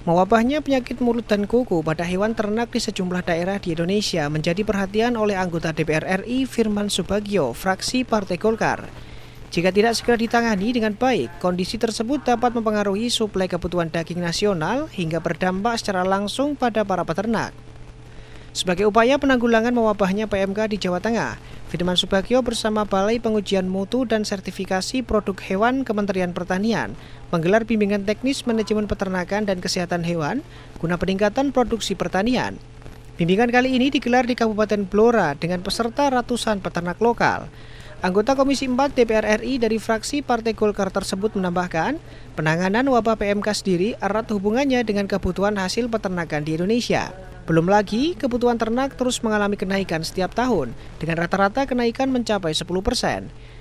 Mewabahnya penyakit mulut dan kuku pada hewan ternak di sejumlah daerah di Indonesia menjadi perhatian oleh anggota DPR RI Firman Subagio, fraksi Partai Golkar. Jika tidak segera ditangani dengan baik, kondisi tersebut dapat mempengaruhi suplai kebutuhan daging nasional hingga berdampak secara langsung pada para peternak. Sebagai upaya penanggulangan mewabahnya PMK di Jawa Tengah, Firman Subagio bersama Balai Pengujian Mutu dan Sertifikasi Produk Hewan Kementerian Pertanian menggelar bimbingan teknis manajemen peternakan dan kesehatan hewan guna peningkatan produksi pertanian. Bimbingan kali ini digelar di Kabupaten Blora dengan peserta ratusan peternak lokal. Anggota Komisi 4 DPR RI dari fraksi Partai Golkar tersebut menambahkan, penanganan wabah PMK sendiri erat hubungannya dengan kebutuhan hasil peternakan di Indonesia. Belum lagi, kebutuhan ternak terus mengalami kenaikan setiap tahun, dengan rata-rata kenaikan mencapai 10%.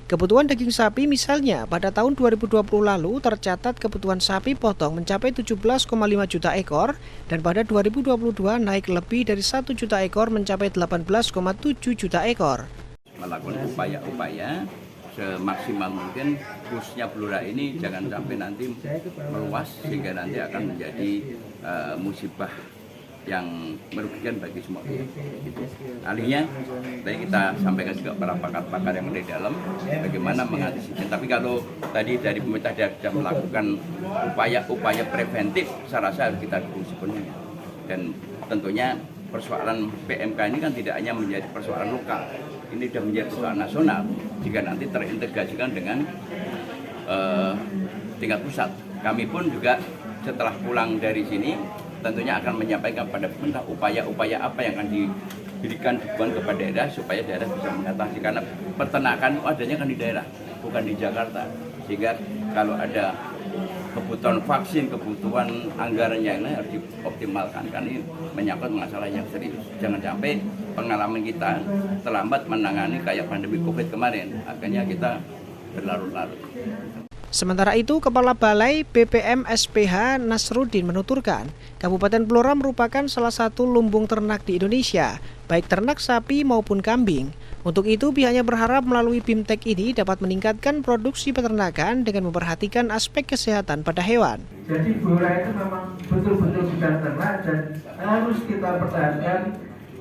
Kebutuhan daging sapi misalnya, pada tahun 2020 lalu tercatat kebutuhan sapi potong mencapai 17,5 juta ekor, dan pada 2022 naik lebih dari 1 juta ekor mencapai 18,7 juta ekor. Melakukan upaya-upaya semaksimal mungkin khususnya Blora ini jangan sampai nanti meluas sehingga nanti akan menjadi musibah yang merugikan bagi semua pihak. Alihnya, tadi kita sampaikan juga para pakar-pakar yang ada di dalam bagaimana mengantisipasi. Tapi kalau tadi dari pemerintah sudah melakukan upaya-upaya preventif, saya rasa harus kita dukung sepenuhnya. Dan tentunya persoalan PMK ini kan tidak hanya menjadi persoalan lokal, ini sudah menjadi persoalan nasional. Jika nanti terintegrasikan dengan tingkat pusat, kami pun juga setelah pulang dari sini tentunya akan menyampaikan pada pemerintah upaya-upaya apa yang akan diberikan dukungan kepada daerah supaya daerah bisa mengatasi, karena peternakan adanya kan di daerah, bukan di Jakarta. Sehingga kalau ada kebutuhan vaksin, kebutuhan anggaran yang lain harus dioptimalkan, karena ini menyangkut masalah yang serius. Jangan sampai pengalaman kita terlambat menangani kayak pandemi COVID kemarin, akhirnya kita berlarut-larut. Sementara itu, Kepala Balai BPM SPH Nasruddin menuturkan, Kabupaten Blora merupakan salah satu lumbung ternak di Indonesia, baik ternak sapi maupun kambing. Untuk itu, pihaknya berharap melalui BIMTEK ini dapat meningkatkan produksi peternakan dengan memperhatikan aspek kesehatan pada hewan. Jadi Blora itu memang betul-betul bidang ternak dan harus kita pertahankan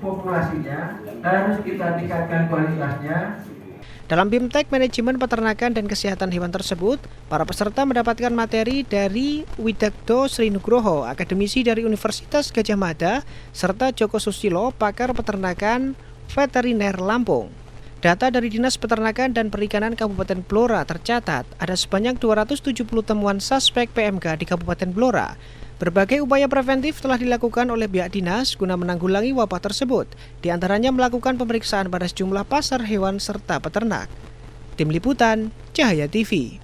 populasinya, harus kita tingkatkan kualitasnya. Dalam BIMTEK Manajemen Peternakan dan Kesehatan Hewan tersebut, para peserta mendapatkan materi dari Widagdo Sri Nugroho, akademisi dari Universitas Gadjah Mada, serta Joko Susilo, pakar peternakan veteriner Lampung. Data dari Dinas Peternakan dan Perikanan Kabupaten Blora tercatat ada sebanyak 270 temuan suspek PMK di Kabupaten Blora. Berbagai upaya preventif telah dilakukan oleh pihak dinas guna menanggulangi wabah tersebut, di antaranya melakukan pemeriksaan pada sejumlah pasar hewan serta peternak. Tim Liputan, Cahaya TV.